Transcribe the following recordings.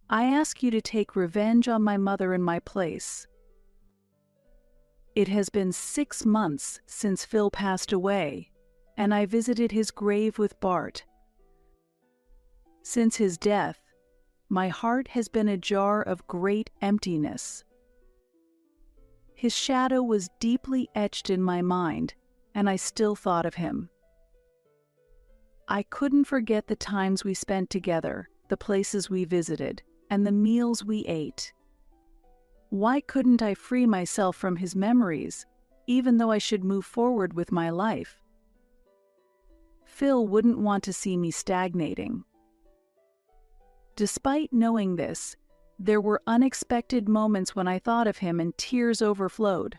I ask you to take revenge on my mother in my place. It has been 6 months since Phil passed away, and I visited his grave with Bart. Since his death, my heart has been a jar of great emptiness. His shadow was deeply etched in my mind, and I still thought of him. I couldn't forget the times we spent together, the places we visited, and the meals we ate. Why couldn't I free myself from his memories, even though I should move forward with my life? Phil wouldn't want to see me stagnating. Despite knowing this, there were unexpected moments when I thought of him and tears overflowed.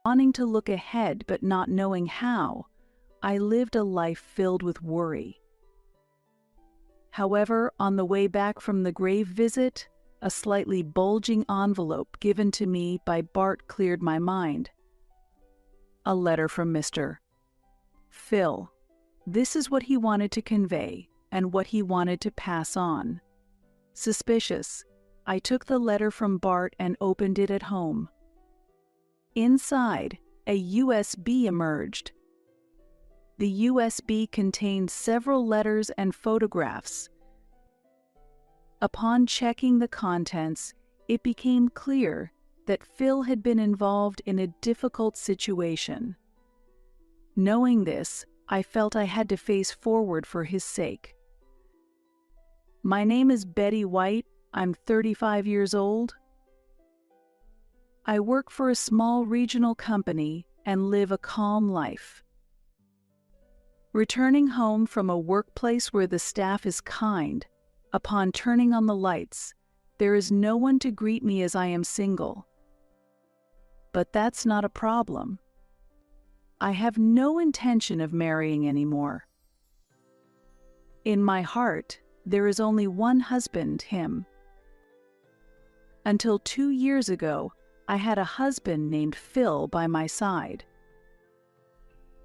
Wanting to look ahead but not knowing how, I lived a life filled with worry. However, on the way back from the grave visit, a slightly bulging envelope given to me by Bart cleared my mind. A letter from Mr. Phil. This is what he wanted to convey and what he wanted to pass on. Suspicious, I took the letter from Bart and opened it at home. Inside, a USB emerged. The USB contained several letters and photographs. Upon checking the contents, it became clear that Phil had been involved in a difficult situation. Knowing this, I felt I had to face forward for his sake. My name is Betty White. I'm 35 years old. I work for a small regional company and live a calm life. Returning home from a workplace where the staff is kind, upon turning on the lights, there is no one to greet me as I am single. But that's not a problem. I have no intention of marrying anymore. In my heart, there is only one husband, him. Until 2 years ago, I had a husband named Phil by my side.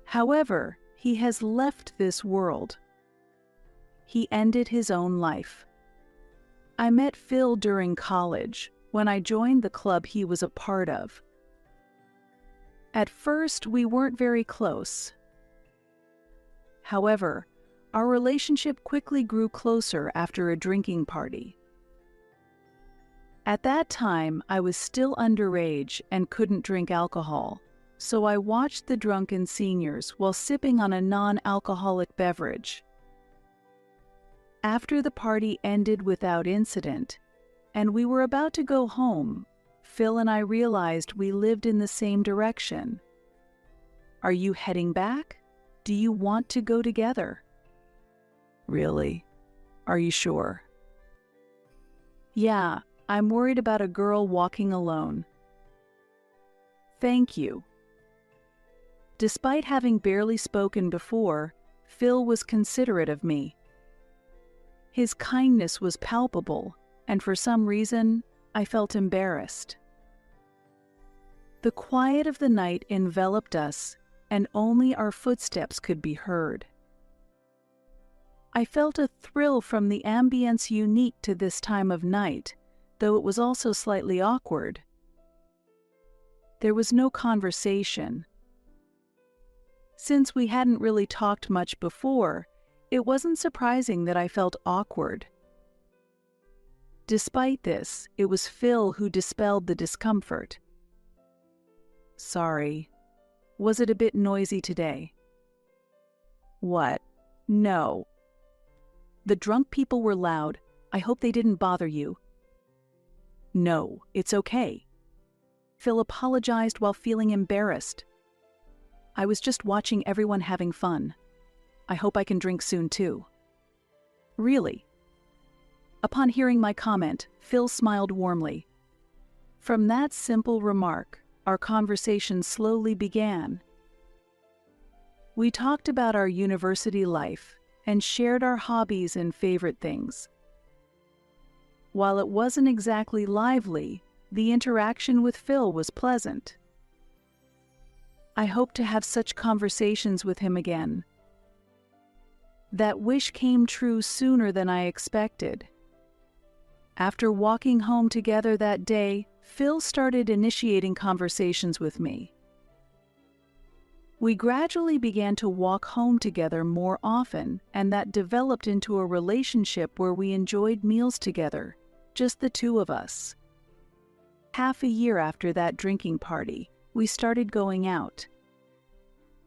However, he has left this world. He ended his own life. I met Phil during college, when I joined the club he was a part of. At first, we weren't very close. However, our relationship quickly grew closer after a drinking party. At that time, I was still underage and couldn't drink alcohol, so I watched the drunken seniors while sipping on a non-alcoholic beverage. After the party ended without incident, and we were about to go home, Phil and I realized we lived in the same direction. Are you heading back? Do you want to go together? Really? Are you sure? Yeah, I'm worried about a girl walking alone. Thank you. Despite having barely spoken before, Phil was considerate of me. His kindness was palpable, and for some reason, I felt embarrassed. The quiet of the night enveloped us, and only our footsteps could be heard. I felt a thrill from the ambience unique to this time of night, though it was also slightly awkward. There was no conversation. Since we hadn't really talked much before, it wasn't surprising that I felt awkward. Despite this, it was Phil who dispelled the discomfort. Sorry. Was it a bit noisy today? What? No. The drunk people were loud. I hope they didn't bother you. No, it's okay. Phil apologized while feeling embarrassed. I was just watching everyone having fun. I hope I can drink soon too. Really? Upon hearing my comment, Phil smiled warmly. From that simple remark, our conversation slowly began. We talked about our university life and shared our hobbies and favorite things. While it wasn't exactly lively, the interaction with Phil was pleasant. I hope to have such conversations with him again. That wish came true sooner than I expected. After walking home together that day, Phil started initiating conversations with me. We gradually began to walk home together more often, and that developed into a relationship where we enjoyed meals together, just the two of us. Half a year after that drinking party, we started going out.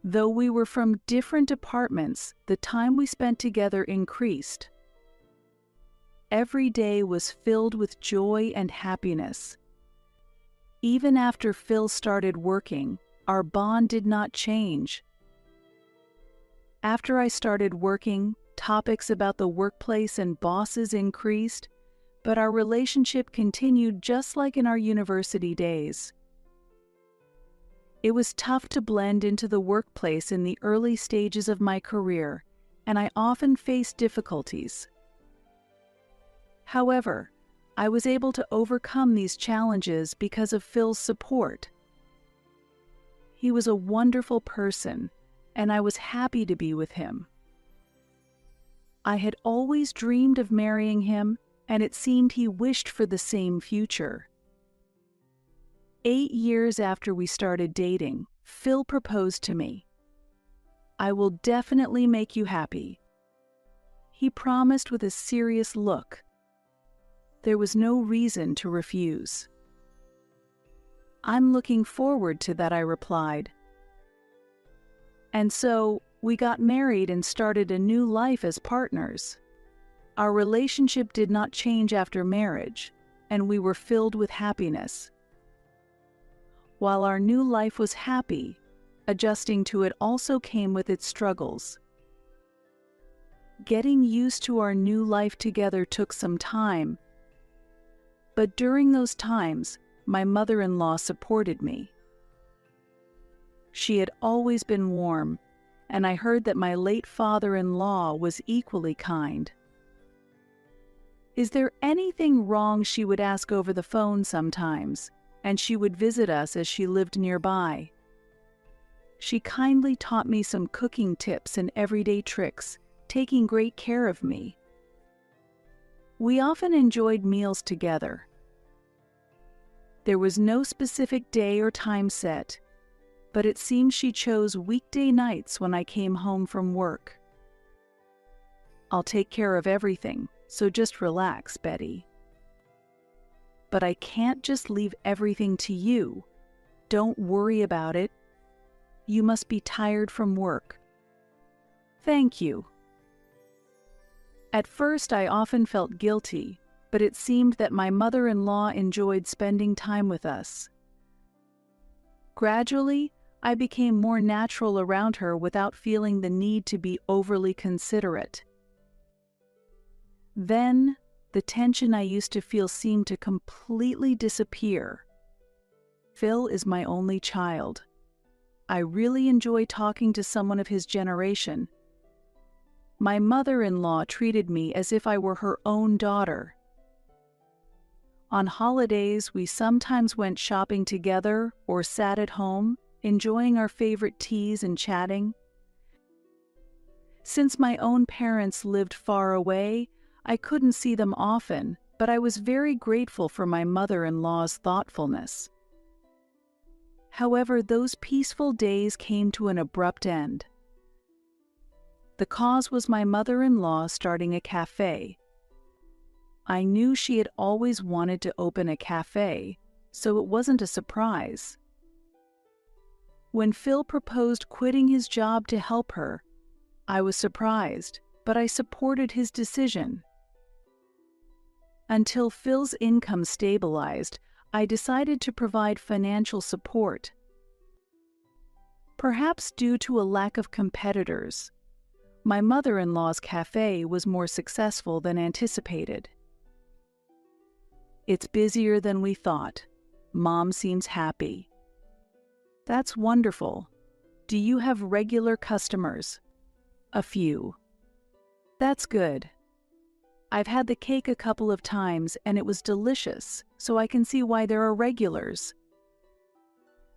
Though we were from different apartments, the time we spent together increased. Every day was filled with joy and happiness. Even after Phil started working, our bond did not change. After I started working, topics about the workplace and bosses increased, but our relationship continued just like in our university days. It was tough to blend into the workplace in the early stages of my career, and I often faced difficulties. However, I was able to overcome these challenges because of Phil's support. He was a wonderful person, and I was happy to be with him. I had always dreamed of marrying him, and it seemed he wished for the same future. 8 years after we started dating, Phil proposed to me. "I will definitely make you happy," he promised with a serious look. There was no reason to refuse. "I'm looking forward to that," I replied. And so, we got married and started a new life as partners. Our relationship did not change after marriage, and we were filled with happiness. While our new life was happy, adjusting to it also came with its struggles. Getting used to our new life together took some time, but during those times, my mother-in-law supported me. She had always been warm, and I heard that my late father-in-law was equally kind. Is there anything wrong, she would ask over the phone sometimes, and she would visit us as she lived nearby. She kindly taught me some cooking tips and everyday tricks, taking great care of me. We often enjoyed meals together. There was no specific day or time set, but it seemed she chose weekday nights when I came home from work. "I'll take care of everything, so just relax, Betty." "But I can't just leave everything to you. Don't worry about it. You must be tired from work." "Thank you." At first, I often felt guilty, but it seemed that my mother-in-law enjoyed spending time with us. Gradually, I became more natural around her without feeling the need to be overly considerate. Then, the tension I used to feel seemed to completely disappear. Phil is my only child. I really enjoy talking to someone of his generation. My mother-in-law treated me as if I were her own daughter. On holidays, we sometimes went shopping together or sat at home, enjoying our favorite teas and chatting. Since my own parents lived far away, I couldn't see them often, but I was very grateful for my mother-in-law's thoughtfulness. However, those peaceful days came to an abrupt end. The cause was my mother-in-law starting a cafe. I knew she had always wanted to open a cafe, so it wasn't a surprise. When Phil proposed quitting his job to help her, I was surprised, but I supported his decision. Until Phil's income stabilized, I decided to provide financial support. Perhaps due to a lack of competitors, my mother-in-law's cafe was more successful than anticipated. "It's busier than we thought. Mom seems happy." "That's wonderful. Do you have regular customers?" "A few." "That's good. I've had the cake a couple of times and it was delicious, so I can see why there are regulars."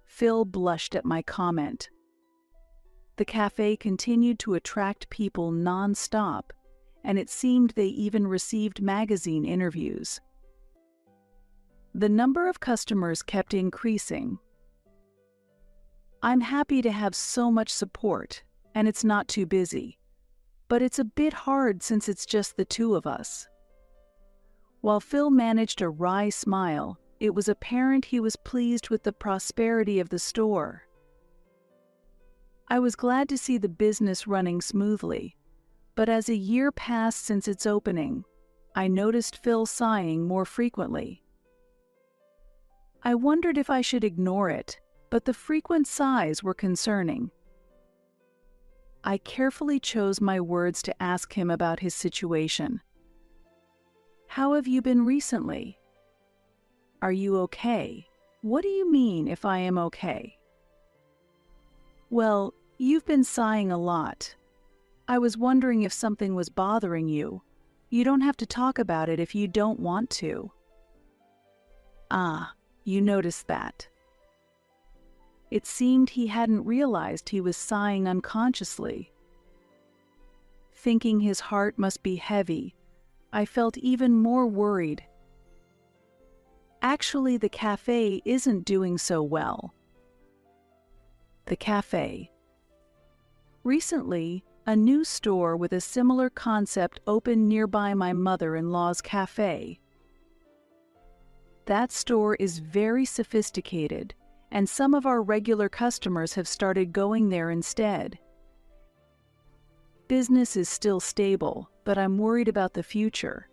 Phil blushed at my comment. The cafe continued to attract people non-stop, and it seemed they even received magazine interviews. The number of customers kept increasing. I'm happy to have so much support, and it's not too busy. But it's a bit hard since it's just the two of us. While Phil managed a wry smile, it was apparent he was pleased with the prosperity of the store. I was glad to see the business running smoothly, but as a year passed since its opening, I noticed Phil sighing more frequently. I wondered if I should ignore it, but the frequent sighs were concerning. I carefully chose my words to ask him about his situation. How have you been recently? Are you okay? What do you mean if I am okay? Well, you've been sighing a lot. I was wondering if something was bothering you. You don't have to talk about it if you don't want to. Ah, you noticed that. It seemed he hadn't realized he was sighing unconsciously. Thinking his heart must be heavy, I felt even more worried. Actually, the cafe isn't doing so well. The cafe. Recently, a new store with a similar concept opened nearby my mother-in-law's cafe. That store is very sophisticated, and some of our regular customers have started going there instead. Business is still stable, but I'm worried about the future.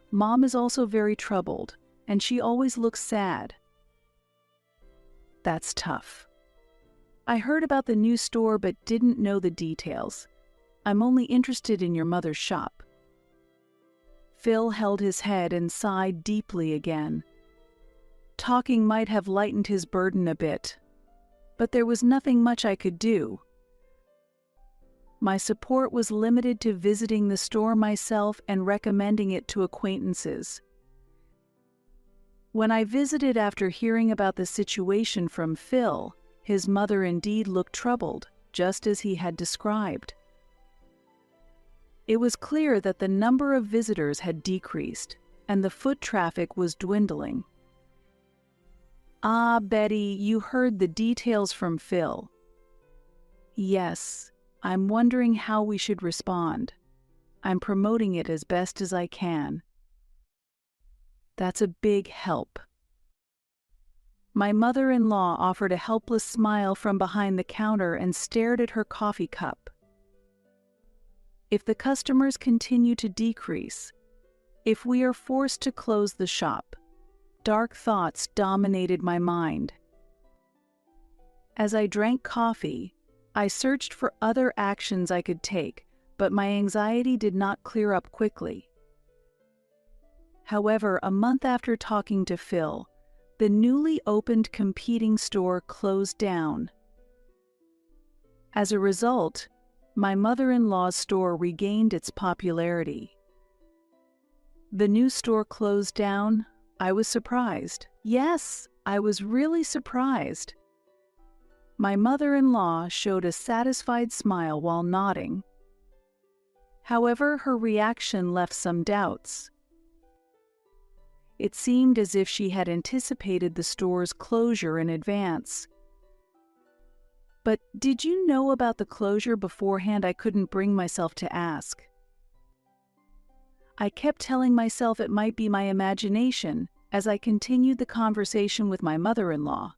Mom is also very troubled, and she always looks sad. That's tough. I heard about the new store but didn't know the details. I'm only interested in your mother's shop. Phil held his head and sighed deeply again. Talking might have lightened his burden a bit, but there was nothing much I could do. My support was limited to visiting the store myself and recommending it to acquaintances. When I visited after hearing about the situation from Phil, his mother indeed looked troubled, just as he had described. It was clear that the number of visitors had decreased, and the foot traffic was dwindling. Ah, Betty, you heard the details from Phil. Yes, I'm wondering how we should respond. I'm promoting it as best as I can. That's a big help. My mother-in-law offered a helpless smile from behind the counter and stared at her coffee cup. If the customers continue to decrease, if we are forced to close the shop, dark thoughts dominated my mind. As I drank coffee, I searched for other actions I could take, but my anxiety did not clear up quickly. However, a month after talking to Phil, the newly opened competing store closed down. As a result, my mother-in-law's store regained its popularity. The new store closed down. I was surprised. Yes, I was really surprised. My mother-in-law showed a satisfied smile while nodding. However, her reaction left some doubts. It seemed as if she had anticipated the store's closure in advance. But did you know about the closure beforehand? I couldn't bring myself to ask. I kept telling myself it might be my imagination as I continued the conversation with my mother-in-law.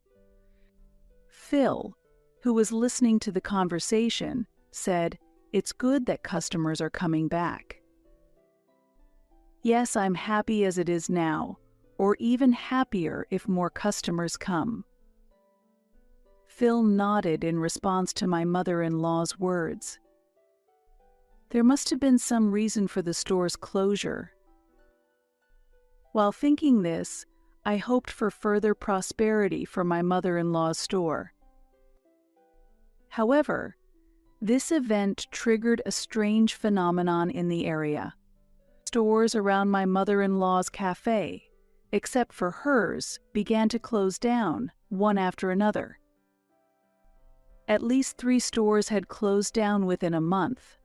Phil, who was listening to the conversation, said, "It's good that customers are coming back." Yes, I'm happy as it is now, or even happier if more customers come. Phil nodded in response to my mother-in-law's words. There must have been some reason for the store's closure. While thinking this, I hoped for further prosperity for my mother-in-law's store. However, this event triggered a strange phenomenon in the area. Stores around my mother-in-law's cafe, except for hers, began to close down, one after another. At least 3 stores had closed down within a month.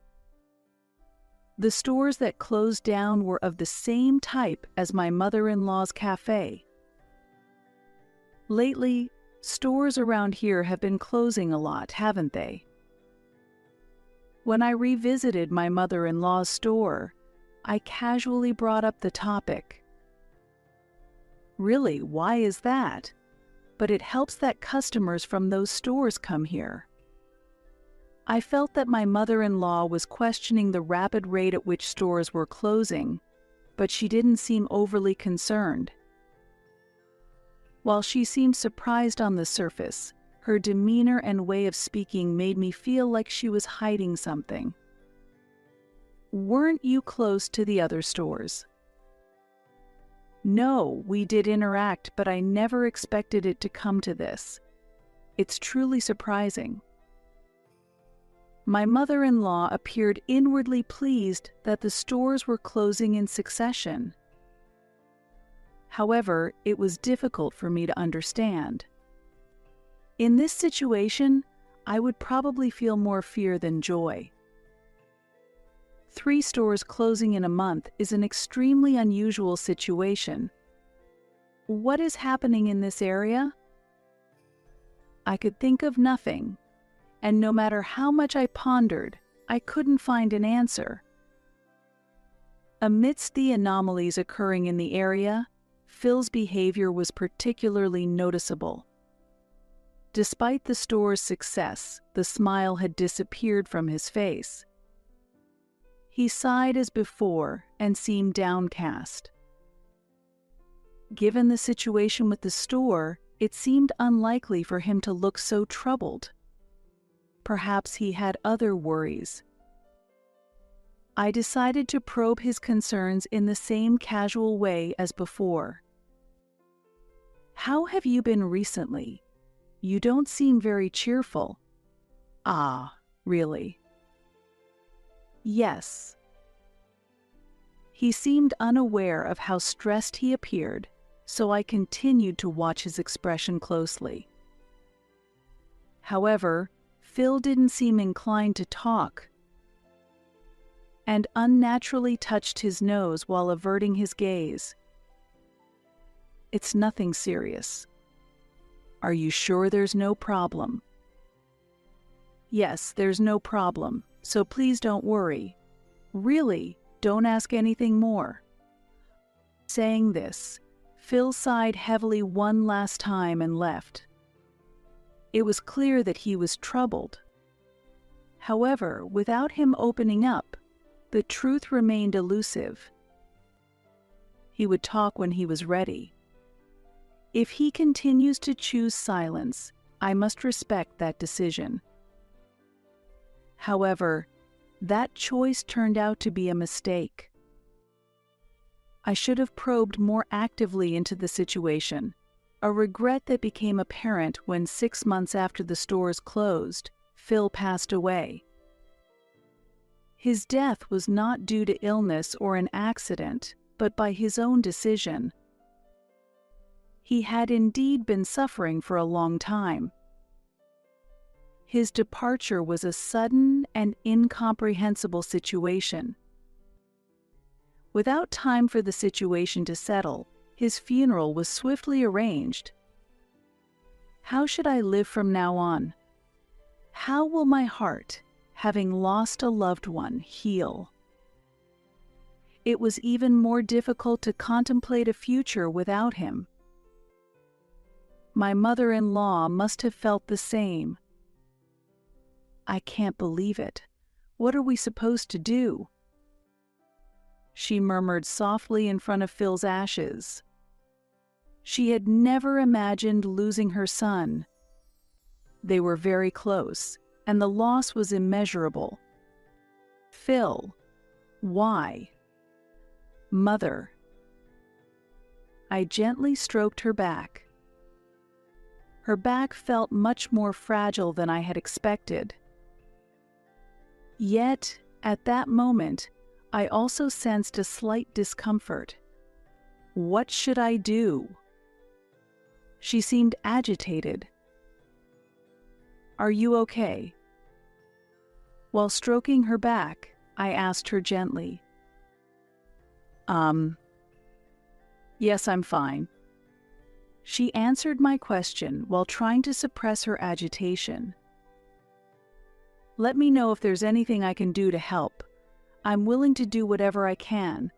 The stores that closed down were of the same type as my mother-in-law's cafe. Lately, stores around here have been closing a lot, haven't they? When I revisited my mother-in-law's store, I casually brought up the topic. Really, why is that? But it helps that customers from those stores come here. I felt that my mother-in-law was questioning the rapid rate at which stores were closing, but she didn't seem overly concerned. While she seemed surprised on the surface, her demeanor and way of speaking made me feel like she was hiding something. Weren't you close to the other stores? No, we did interact, but I never expected it to come to this. It's truly surprising. My mother-in-law appeared inwardly pleased that the stores were closing in succession. However, it was difficult for me to understand. In this situation, I would probably feel more fear than joy. 3 stores closing in a month is an extremely unusual situation. What is happening in this area? I could think of nothing, and no matter how much I pondered, I couldn't find an answer. Amidst the anomalies occurring in the area, Phil's behavior was particularly noticeable. Despite the store's success, the smile had disappeared from his face. He sighed as before and seemed downcast. Given the situation with the store, it seemed unlikely for him to look so troubled. Perhaps he had other worries. I decided to probe his concerns in the same casual way as before. How have you been recently? You don't seem very cheerful. Ah, really? Yes. He seemed unaware of how stressed he appeared, so I continued to watch his expression closely. However, Phil didn't seem inclined to talk, and unnaturally touched his nose while averting his gaze. It's nothing serious. Are you sure there's no problem? Yes, there's no problem, so please don't worry. Really, don't ask anything more. Saying this, Phil sighed heavily one last time and left. It was clear that he was troubled. However, without him opening up, the truth remained elusive. He would talk when he was ready. If he continues to choose silence, I must respect that decision. However, that choice turned out to be a mistake. I should have probed more actively into the situation, a regret that became apparent when 6 months after the stores closed, Phil passed away. His death was not due to illness or an accident, but by his own decision. He had indeed been suffering for a long time. His departure was a sudden and incomprehensible situation. Without time for the situation to settle, his funeral was swiftly arranged. How should I live from now on? How will my heart, having lost a loved one, heal? It was even more difficult to contemplate a future without him. My mother-in-law must have felt the same. I can't believe it. What are we supposed to do? She murmured softly in front of Phil's ashes. She had never imagined losing her son. They were very close, and the loss was immeasurable. Phil, why? Mother. I gently stroked her back. Her back felt much more fragile than I had expected. Yet, at that moment, I also sensed a slight discomfort. What should I do? She seemed agitated. Are you okay? While stroking her back, I asked her gently. Yes, I'm fine. She answered my question while trying to suppress her agitation. "Let me know if there's anything I can do to help. I'm willing to do whatever I can."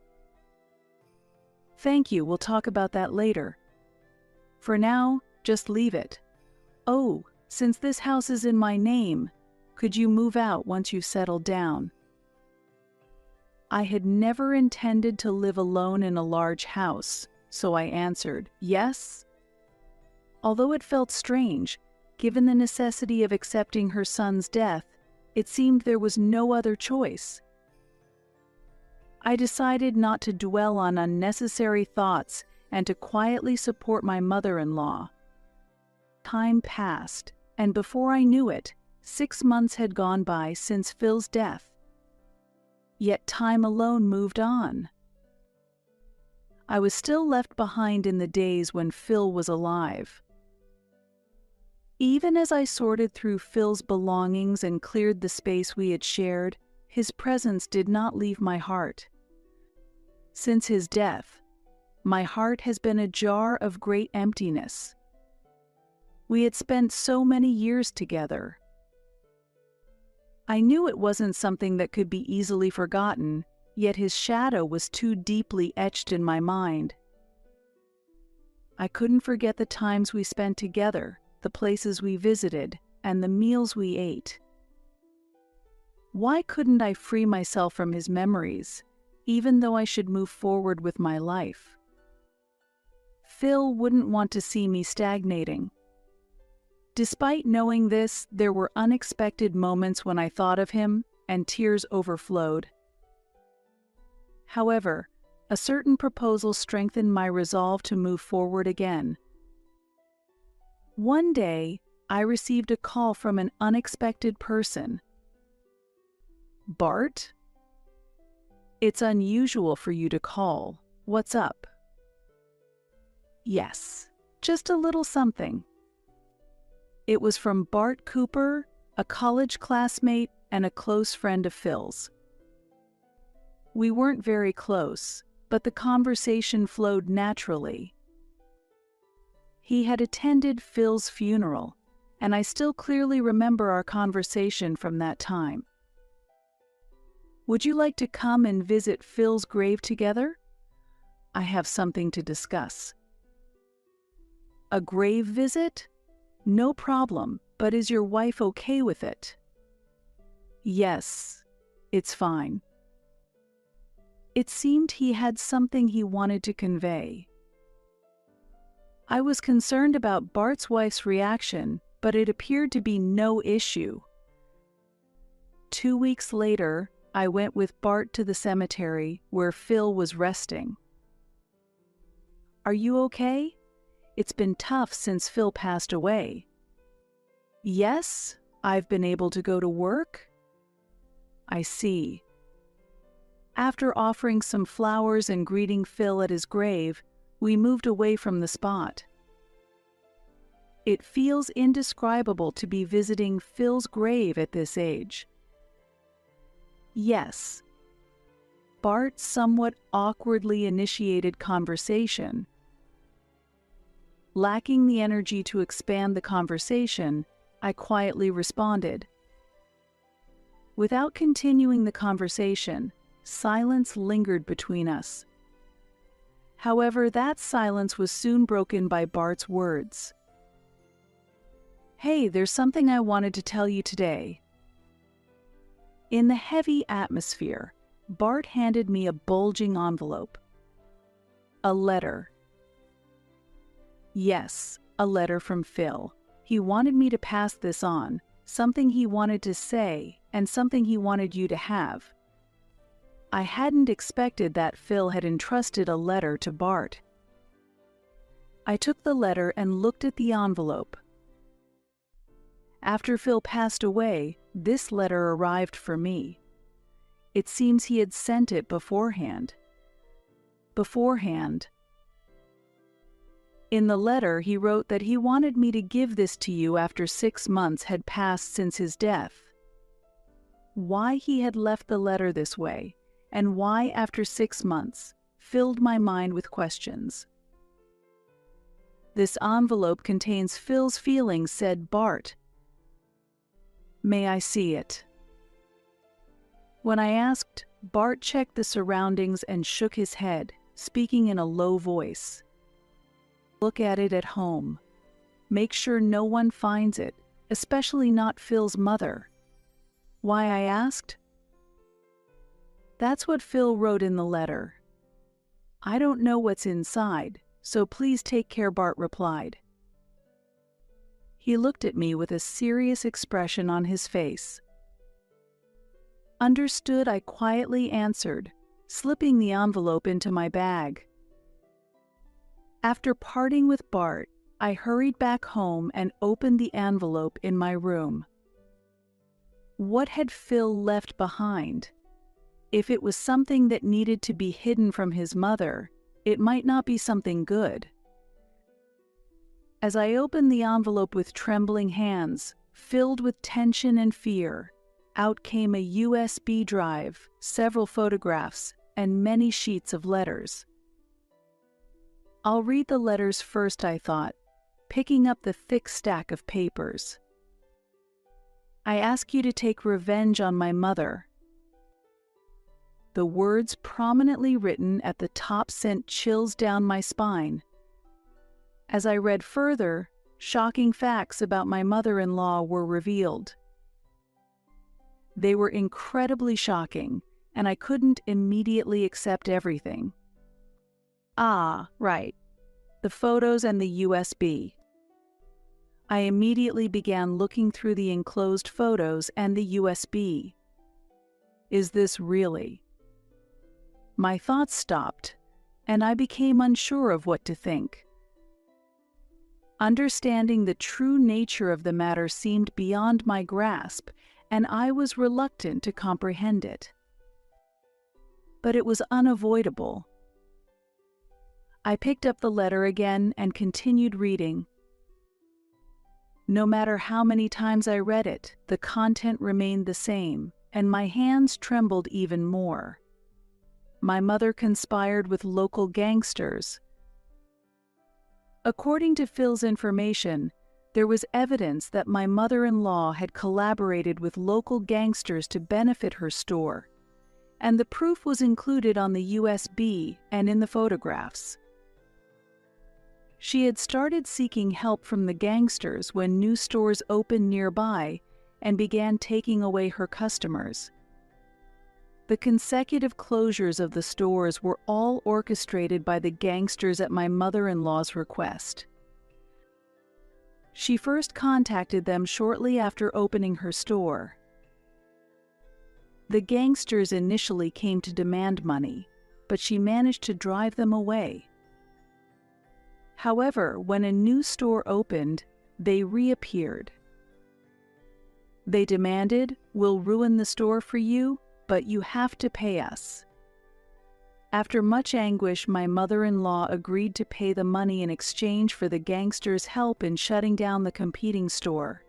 "Thank you, we'll talk about that later. For now, just leave it. Oh, since this house is in my name, could you move out once you've settled down?" I had never intended to live alone in a large house, so I answered, yes. Although it felt strange, given the necessity of accepting her son's death, it seemed there was no other choice. I decided not to dwell on unnecessary thoughts and to quietly support my mother-in-law. Time passed, and before I knew it, 6 months had gone by since Phil's death. Yet time alone moved on. I was still left behind in the days when Phil was alive. Even as I sorted through Phil's belongings and cleared the space we had shared, his presence did not leave my heart. Since his death, my heart has been a jar of great emptiness. We had spent so many years together. I knew it wasn't something that could be easily forgotten, yet his shadow was too deeply etched in my mind. I couldn't forget the times we spent together, the places we visited, and the meals we ate. Why couldn't I free myself from his memories, even though I should move forward with my life? Phil wouldn't want to see me stagnating. Despite knowing this, there were unexpected moments when I thought of him, and tears overflowed. However, a certain proposal strengthened my resolve to move forward again. One day, I received a call from an unexpected person. "Bart? It's unusual for you to call. What's up?" "Yes, just a little something." It was from Bart Cooper, a college classmate and a close friend of Phil's. We weren't very close, but the conversation flowed naturally. He had attended Phil's funeral, and I still clearly remember our conversation from that time. "Would you like to come and visit Phil's grave together? I have something to discuss." "A grave visit? No problem, but is your wife okay with it?" "Yes, it's fine." It seemed he had something he wanted to convey. I was concerned about Bart's wife's reaction, but it appeared to be no issue. 2 weeks later, I went with Bart to the cemetery where Phil was resting. "Are you okay? It's been tough since Phil passed away." "Yes, I've been able to go to work." "I see." After offering some flowers and greeting Phil at his grave, we moved away from the spot. It feels indescribable to be visiting Phil's grave at this age. Yes. Bart somewhat awkwardly initiated conversation. Lacking the energy to expand the conversation, I quietly responded. Without continuing the conversation, silence lingered between us. However, that silence was soon broken by Bart's words. "Hey, there's something I wanted to tell you today." In the heavy atmosphere, Bart handed me a bulging envelope. A letter. Yes, a letter from Phil. He wanted me to pass this on, something he wanted to say, and something he wanted you to have. I hadn't expected that Phil had entrusted a letter to Bart. I took the letter and looked at the envelope. After Phil passed away, this letter arrived for me. It seems he had sent it beforehand. In the letter, he wrote that he wanted me to give this to you after 6 months had passed since his death. Why he had left the letter this way, and why after 6 months, filled my mind with questions. "This envelope contains Phil's feelings," said Bart. "May I see it?" When I asked, Bart checked the surroundings and shook his head, speaking in a low voice. "Look at it at home. Make sure no one finds it, especially not Phil's mother." Why, I asked? "That's what Phil wrote in the letter. I don't know what's inside, so please take care," Bart replied. He looked at me with a serious expression on his face. "Understood," I quietly answered, slipping the envelope into my bag. After parting with Bart, I hurried back home and opened the envelope in my room. What had Phil left behind? If it was something that needed to be hidden from his mother, it might not be something good. As I opened the envelope with trembling hands, filled with tension and fear, out came a USB drive, several photographs, and many sheets of letters. I'll read the letters first, I thought, picking up the thick stack of papers. "I ask you to take revenge on my mother." The words prominently written at the top sent chills down my spine. As I read further, shocking facts about my mother-in-law were revealed. They were incredibly shocking, and I couldn't immediately accept everything. Ah, right. The photos and the USB. I immediately began looking through the enclosed photos and the USB. Is this really? My thoughts stopped, and I became unsure of what to think. Understanding the true nature of the matter seemed beyond my grasp, and I was reluctant to comprehend it. But it was unavoidable. I picked up the letter again and continued reading. No matter how many times I read it, the content remained the same, and my hands trembled even more. My mother conspired with local gangsters. According to Phil's information, there was evidence that my mother-in-law had collaborated with local gangsters to benefit her store, and the proof was included on the USB and in the photographs. She had started seeking help from the gangsters when new stores opened nearby and began taking away her customers. The consecutive closures of the stores were all orchestrated by the gangsters at my mother-in-law's request. She first contacted them shortly after opening her store. The gangsters initially came to demand money, but she managed to drive them away. However, when a new store opened, they reappeared. They demanded, "We'll ruin the store for you, but you have to pay us." After much anguish, my mother-in-law agreed to pay the money in exchange for the gangsters' help in shutting down the competing store.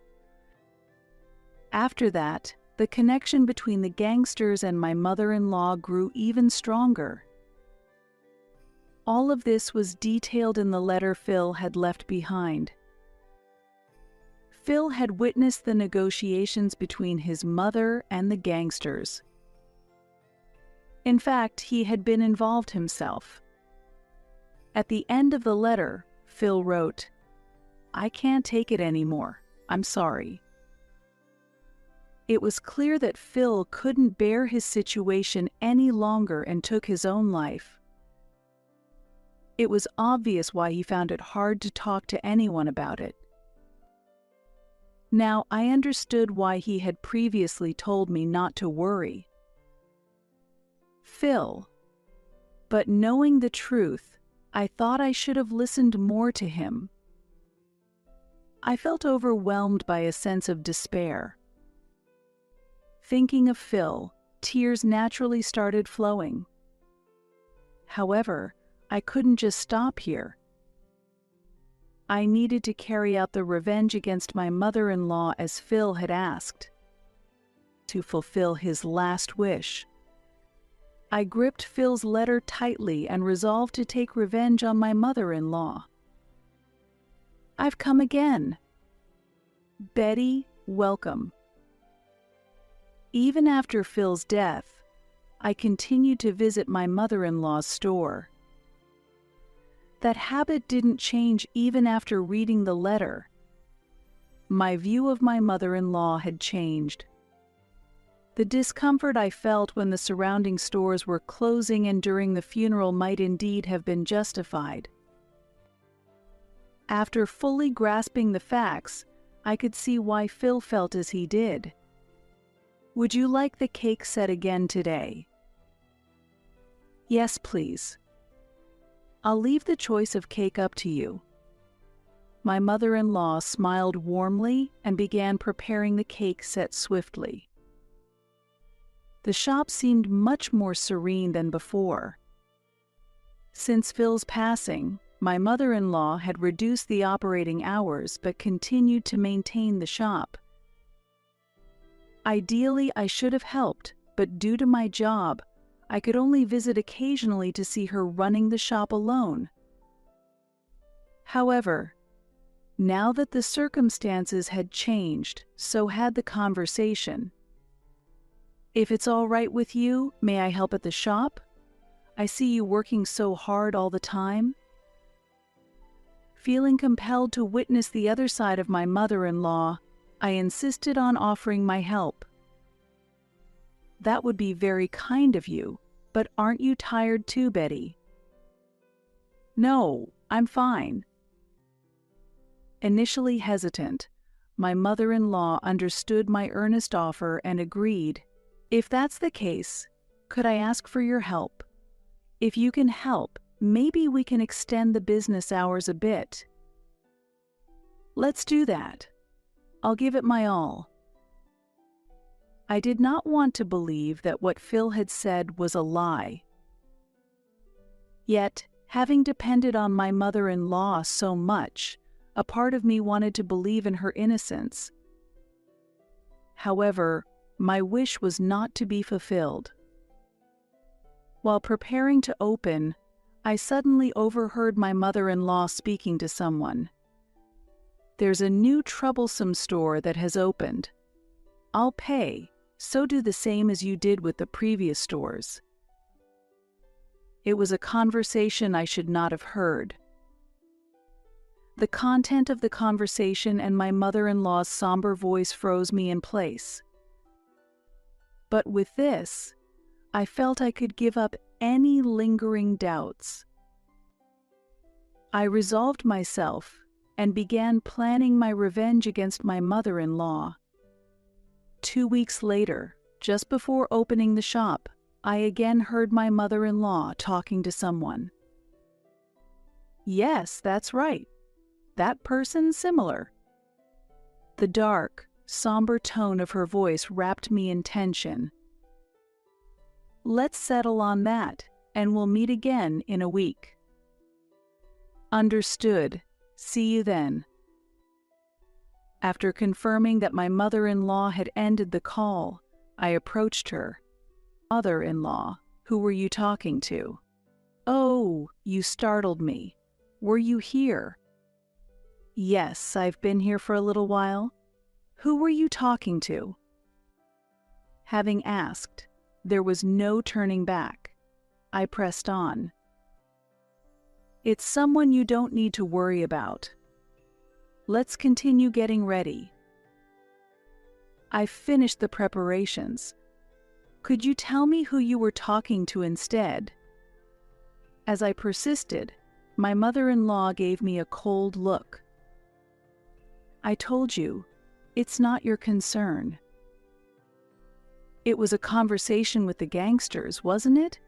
After that, the connection between the gangsters and my mother-in-law grew even stronger. All of this was detailed in the letter Phil had left behind. Phil had witnessed the negotiations between his mother and the gangsters. In fact, he had been involved himself. At the end of the letter, Phil wrote, "I can't take it anymore. I'm sorry." It was clear that Phil couldn't bear his situation any longer and took his own life. It was obvious why he found it hard to talk to anyone about it. Now I understood why he had previously told me not to worry. Phil. But knowing the truth, I thought I should have listened more to him. I felt overwhelmed by a sense of despair. Thinking of Phil, tears naturally started flowing. However, I couldn't just stop here. I needed to carry out the revenge against my mother-in-law as Phil had asked, to fulfill his last wish. I gripped Phil's letter tightly and resolved to take revenge on my mother-in-law. I've come again. Betty, welcome. Even after Phil's death, I continued to visit my mother-in-law's store. That habit didn't change even after reading the letter. My view of my mother-in-law had changed. The discomfort I felt when the surrounding stores were closing and during the funeral might indeed have been justified. After fully grasping the facts, I could see why Phil felt as he did. Would you like the cake set again today? Yes, please. I'll leave the choice of cake up to you. My mother-in-law smiled warmly and began preparing the cake set swiftly. The shop seemed much more serene than before. Since Phil's passing, my mother-in-law had reduced the operating hours but continued to maintain the shop. Ideally, I should have helped, but due to my job, I could only visit occasionally to see her running the shop alone. However, now that the circumstances had changed, so had the conversation. If it's all right with you, may I help at the shop? I see you working so hard all the time. Feeling compelled to witness the other side of my mother-in-law, I insisted on offering my help. That would be very kind of you, but aren't you tired too, Betty? No, I'm fine. Initially hesitant, my mother-in-law understood my earnest offer and agreed. If that's the case, could I ask for your help? If you can help, maybe we can extend the business hours a bit. Let's do that. I'll give it my all. I did not want to believe that what Phil had said was a lie. Yet, having depended on my mother-in-law so much, a part of me wanted to believe in her innocence. However, my wish was not to be fulfilled. While preparing to open, I suddenly overheard my mother-in-law speaking to someone. There's a new troublesome store that has opened. I'll pay, so do the same as you did with the previous stores. It was a conversation I should not have heard. The content of the conversation and my mother-in-law's somber voice froze me in place. But with this, I felt I could give up any lingering doubts. I resolved myself and began planning my revenge against my mother-in-law. 2 weeks later, just before opening the shop, I again heard my mother-in-law talking to someone. Yes, that's right. That person's similar. The dark, somber tone of her voice wrapped me in tension. Let's settle on that, and we'll meet again in a week. Understood. See you then. After confirming that my mother-in-law had ended the call, I approached her. Mother-in-law, who were you talking to? Oh, you startled me. Were you here? Yes, I've been here for a little while. Who were you talking to? Having asked, there was no turning back. I pressed on. It's someone you don't need to worry about. Let's continue getting ready. I've finished the preparations. Could you tell me who you were talking to instead? As I persisted, my mother-in-law gave me a cold look. I told you, it's not your concern. It was a conversation with the gangsters, wasn't it?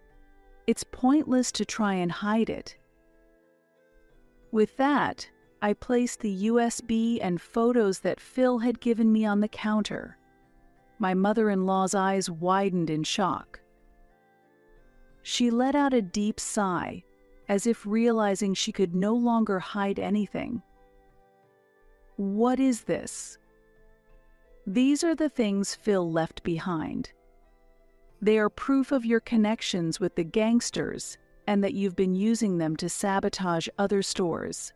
It's pointless to try and hide it. With that, I placed the USB and photos that Phil had given me on the counter. My mother-in-law's eyes widened in shock. She let out a deep sigh, as if realizing she could no longer hide anything. What is this? These are the things Phil left behind. They are proof of your connections with the gangsters and that you've been using them to sabotage other stores.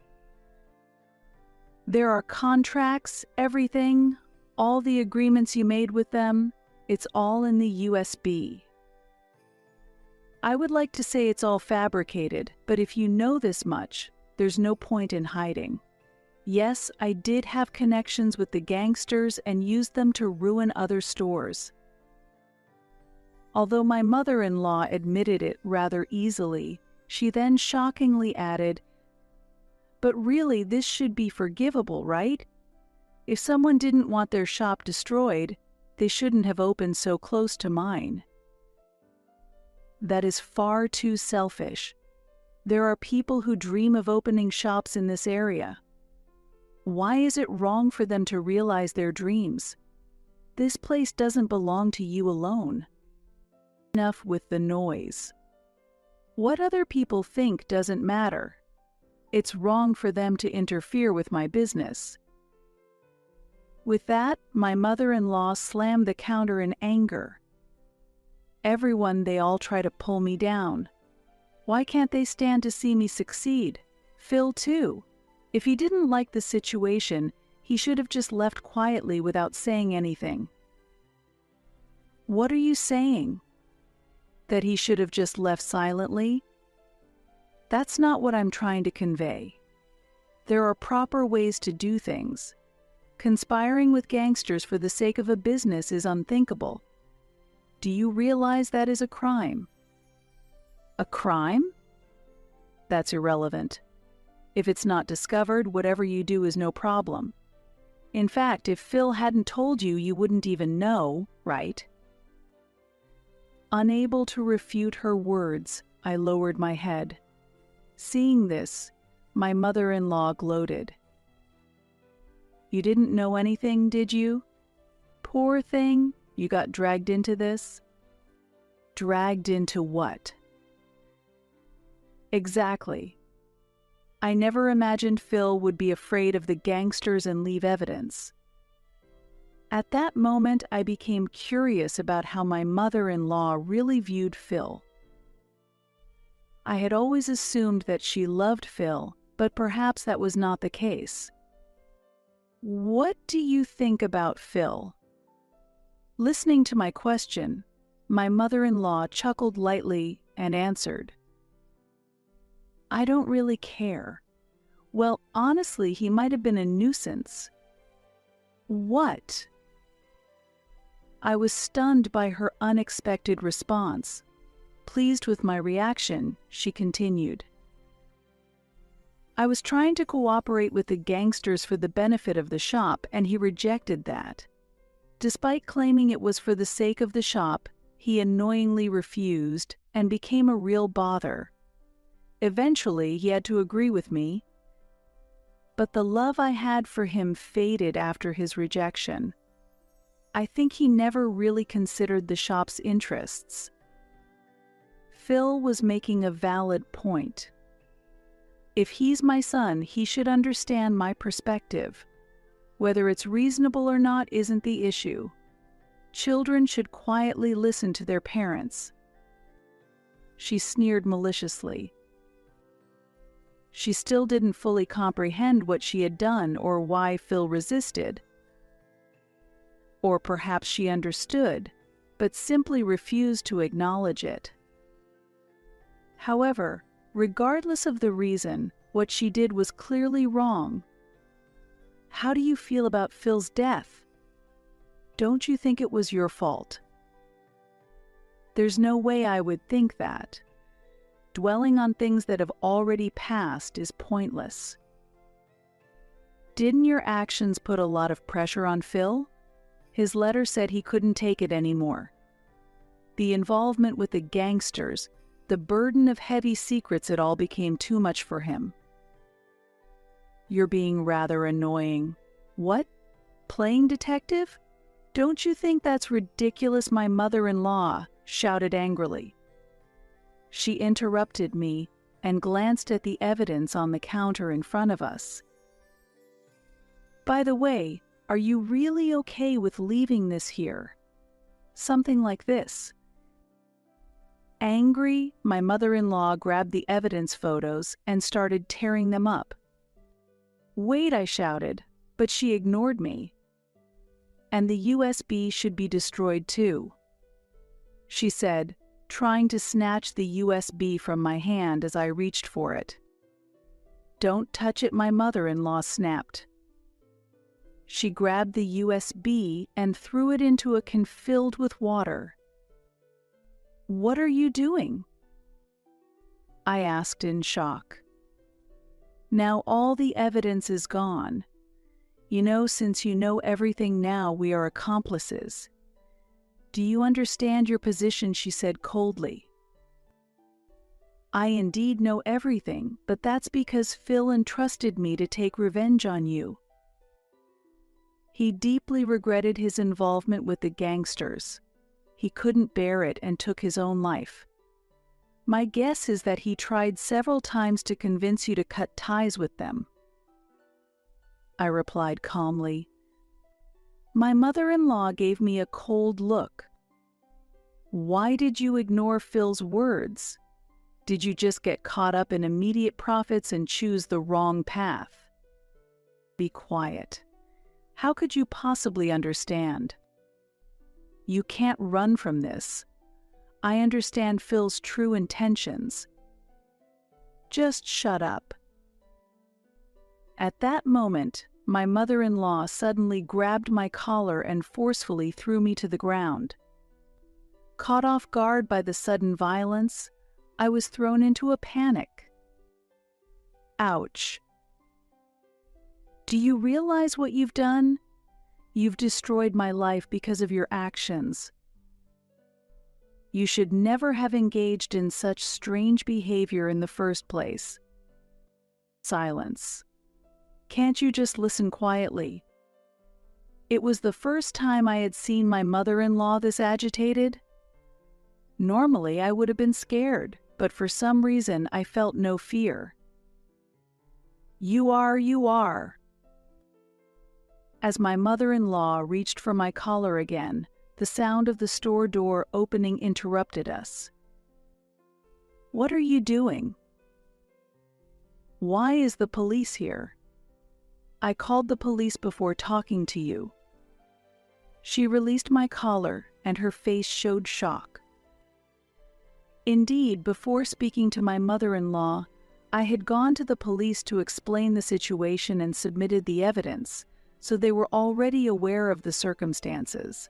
There are contracts, everything, all the agreements you made with them, it's all in the USB. I would like to say it's all fabricated, but if you know this much, there's no point in hiding. Yes, I did have connections with the gangsters and used them to ruin other stores. Although my mother-in-law admitted it rather easily, she then shockingly added, "But really, this should be forgivable, right? If someone didn't want their shop destroyed, they shouldn't have opened so close to mine." That is far too selfish. There are people who dream of opening shops in this area. Why is it wrong for them to realize their dreams? This place doesn't belong to you alone. Enough with the noise. What other people think doesn't matter. It's wrong for them to interfere with my business. With that, my mother-in-law slammed the counter in anger. They all try to pull me down. Why can't they stand to see me succeed? Phil, too. If he didn't like the situation, he should have just left quietly without saying anything. What are you saying? That he should have just left silently? That's not what I'm trying to convey. There are proper ways to do things. Conspiring with gangsters for the sake of a business is unthinkable. Do you realize that is a crime? A crime? That's irrelevant. If it's not discovered, whatever you do is no problem. In fact, if Phil hadn't told you, you wouldn't even know, right? Unable to refute her words, I lowered my head. Seeing this, my mother-in-law gloated. "You didn't know anything, did you? Poor thing, you got dragged into this?" Dragged into what? Exactly. I never imagined Phil would be afraid of the gangsters and leave evidence. At that moment, I became curious about how my mother-in-law really viewed Phil. I had always assumed that she loved Phil, but perhaps that was not the case. "What do you think about Phil?" Listening to my question, my mother-in-law chuckled lightly and answered, "I don't really care. Well, honestly, he might have been a nuisance." What? I was stunned by her unexpected response. Pleased with my reaction, she continued, "I was trying to cooperate with the gangsters for the benefit of the shop, and he rejected that. Despite claiming it was for the sake of the shop, he annoyingly refused and became a real bother. Eventually, he had to agree with me. But the love I had for him faded after his rejection. I think he never really considered the shop's interests." Phil was making a valid point. If he's my son, he should understand my perspective. Whether it's reasonable or not isn't the issue. Children should quietly listen to their parents. She sneered maliciously. She still didn't fully comprehend what she had done or why Phil resisted. Or perhaps she understood, but simply refused to acknowledge it. However, regardless of the reason, what she did was clearly wrong. How do you feel about Phil's death? Don't you think it was your fault? There's no way I would think that. Dwelling on things that have already passed is pointless. Didn't your actions put a lot of pressure on Phil? His letter said he couldn't take it anymore. The involvement with the gangsters, the burden of heavy secrets, it all became too much for him. You're being rather annoying. What? Playing detective? Don't you think that's ridiculous? My mother-in-law shouted angrily. She interrupted me and glanced at the evidence on the counter in front of us. By the way, are you really okay with leaving this here? Something like this. Angry, my mother-in-law grabbed the evidence photos and started tearing them up. Wait, I shouted, but she ignored me. And the USB should be destroyed too, she said, trying to snatch the USB from my hand as I reached for it. Don't touch it, my mother-in-law snapped. She grabbed the USB and threw it into a can filled with water. What are you doing? I asked in shock. Now all the evidence is gone. Since you know everything now, we are accomplices. Do you understand your position? She said coldly. I indeed know everything, but that's because Phil entrusted me to take revenge on you. He deeply regretted his involvement with the gangsters. He couldn't bear it and took his own life. My guess is that he tried several times to convince you to cut ties with them. I replied calmly. My mother-in-law gave me a cold look. Why did you ignore Phil's words? Did you just get caught up in immediate profits and choose the wrong path? Be quiet. How could you possibly understand? You can't run from this. I understand Phil's true intentions. Just shut up. At that moment, my mother-in-law suddenly grabbed my collar and forcefully threw me to the ground. Caught off guard by the sudden violence, I was thrown into a panic. Ouch. Do you realize what you've done? You've destroyed my life because of your actions. You should never have engaged in such strange behavior in the first place. Silence. Can't you just listen quietly? It was the first time I had seen my mother-in-law this agitated. Normally, I would have been scared, but for some reason I felt no fear. You are. As my mother-in-law reached for my collar again, the sound of the store door opening interrupted us. What are you doing? Why is the police here? I called the police before talking to you. She released my collar, and her face showed shock. Indeed, before speaking to my mother-in-law, I had gone to the police to explain the situation and submitted the evidence, so they were already aware of the circumstances.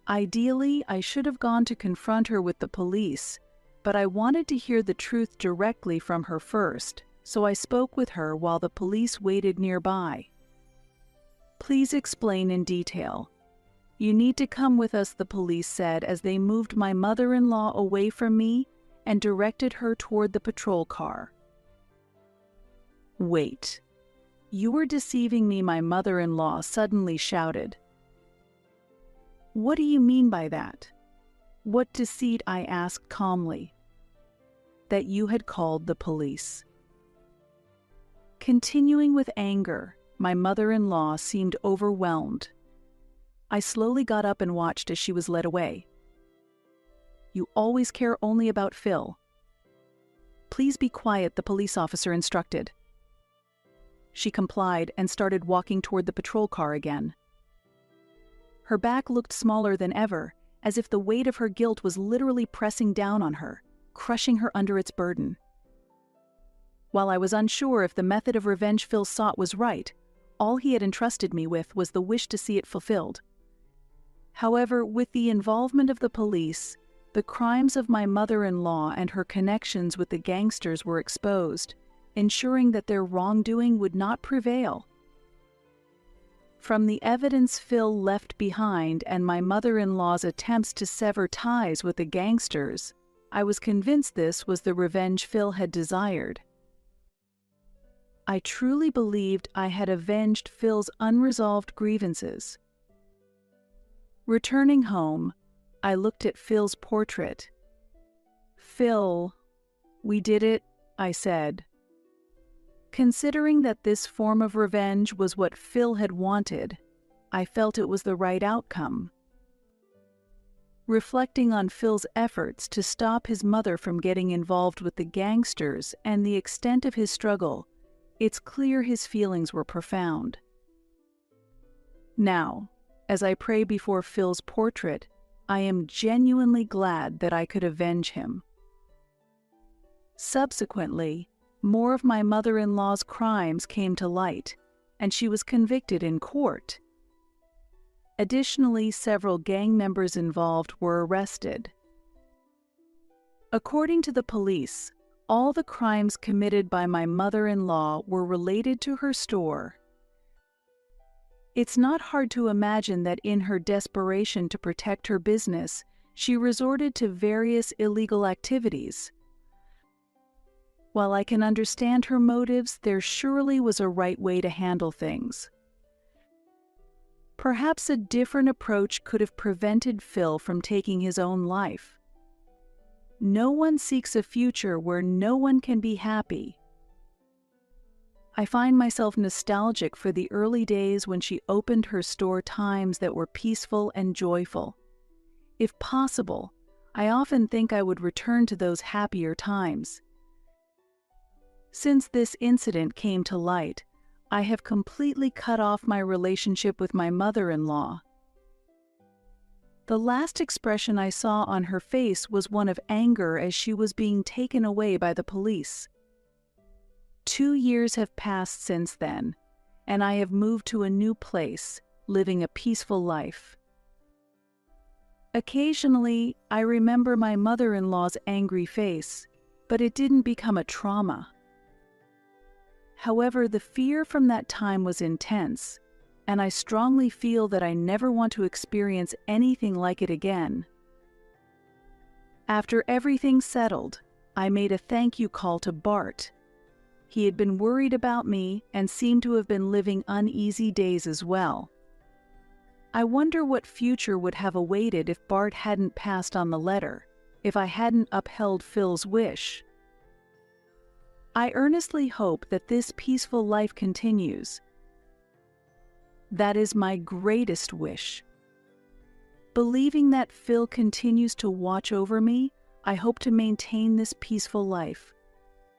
Ideally, I should have gone to confront her with the police, but I wanted to hear the truth directly from her first, so I spoke with her while the police waited nearby. Please explain in detail. You need to come with us, the police said as they moved my mother-in-law away from me and directed her toward the patrol car. Wait. You were deceiving me, my mother-in-law suddenly shouted. What do you mean by that? What deceit? I asked calmly. That you had called the police. Continuing with anger, my mother-in-law seemed overwhelmed. I slowly got up and watched as she was led away. You always care only about Phil. Please be quiet, the police officer instructed. She complied and started walking toward the patrol car again. Her back looked smaller than ever, as if the weight of her guilt was literally pressing down on her, crushing her under its burden. While I was unsure if the method of revenge Phil sought was right, all he had entrusted me with was the wish to see it fulfilled. However, with the involvement of the police, the crimes of my mother-in-law and her connections with the gangsters were exposed, ensuring that their wrongdoing would not prevail. From the evidence Phil left behind and my mother-in-law's attempts to sever ties with the gangsters, I was convinced this was the revenge Phil had desired. I truly believed I had avenged Phil's unresolved grievances. Returning home, I looked at Phil's portrait. Phil, we did it, I said. Considering that this form of revenge was what Phil had wanted, I felt it was the right outcome. Reflecting on Phil's efforts to stop his mother from getting involved with the gangsters and the extent of his struggle, It's clear his feelings were profound. Now, as I pray before Phil's portrait, I am genuinely glad that I could avenge him. Subsequently, more of my mother-in-law's crimes came to light, and she was convicted in court. Additionally, several gang members involved were arrested. According to the police, all the crimes committed by my mother-in-law were related to her store. It's not hard to imagine that in her desperation to protect her business, she resorted to various illegal activities. While I can understand her motives, there surely was a right way to handle things. Perhaps a different approach could have prevented Phil from taking his own life. No one seeks a future where no one can be happy. I find myself nostalgic for the early days when she opened her store, times that were peaceful and joyful. If possible, I often think I would return to those happier times. Since this incident came to light, I have completely cut off my relationship with my mother-in-law. The last expression I saw on her face was one of anger as she was being taken away by the police. 2 years have passed since then, and I have moved to a new place, living a peaceful life. Occasionally, I remember my mother-in-law's angry face, but it didn't become a trauma. However, the fear from that time was intense, and I strongly feel that I never want to experience anything like it again. After everything settled, I made a thank you call to Bart. He had been worried about me and seemed to have been living uneasy days as well. I wonder what future would have awaited if Bart hadn't passed on the letter, if I hadn't upheld Phil's wish. I earnestly hope that this peaceful life continues. That is my greatest wish. Believing that Phil continues to watch over me, I hope to maintain this peaceful life.